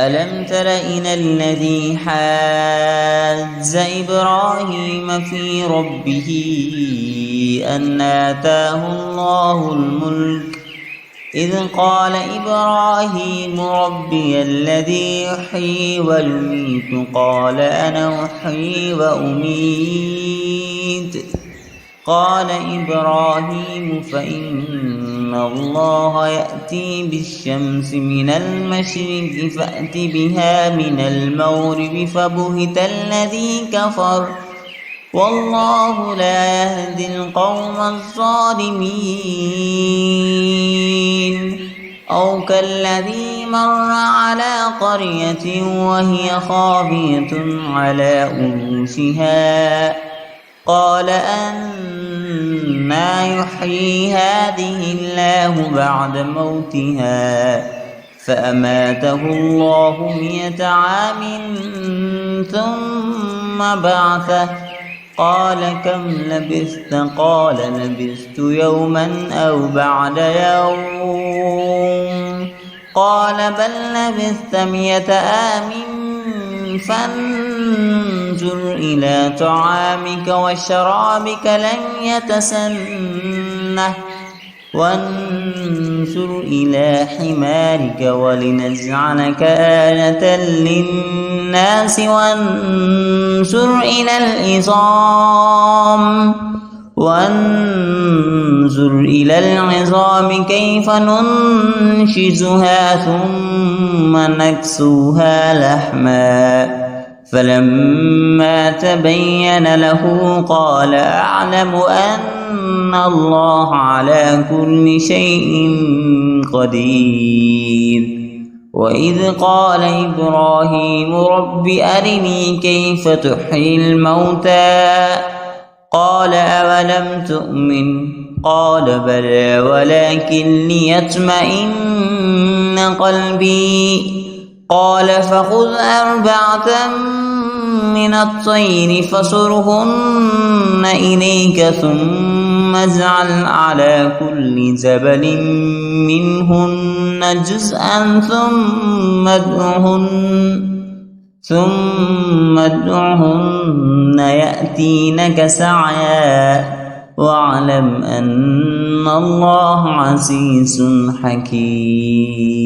ألم تر إلى الذي حاج إبراهيم في ربه أن آتاه الله الملك إذ قال إبراهيم ربي الذي يحيي ويميت قال أنا أحيي وأميت قال إبراهيم فإن الله يأتي بالشمس من المشرق فأت بها من المغرب فبهت الذي كفر والله لا يهدي القوم الظالمين أو كالذي مر على قرية وهي خاوية على عروشها قال أنى يحيي هذه الله بعد موتها فأماته الله 100 عام ثم بعثه قال كم لبثت قال لبثت يوما أو بعد يوم قال بل لبثت 100 عام فانظر إلى طعامك وشرابك لم يتسنه وانظر إلى حمارك ولنجعلك آية للناس وانظر إلى العظام كيف ننشزها ثم نكسوها لحما فلما تبين له قال أعلم أن الله على كل شيء قدير وإذ قال إبراهيم رب أرني كيف تحيي الموتى قال أولم تؤمن قال بلى ولكن ليطمئن قلبي قال فخذ 4 من الطير فصرهن إليك ثم اجعل على كل جبل منهن جزءا ثم ادعهن يأتينك سعيا واعلم أن الله عزيز حكيم.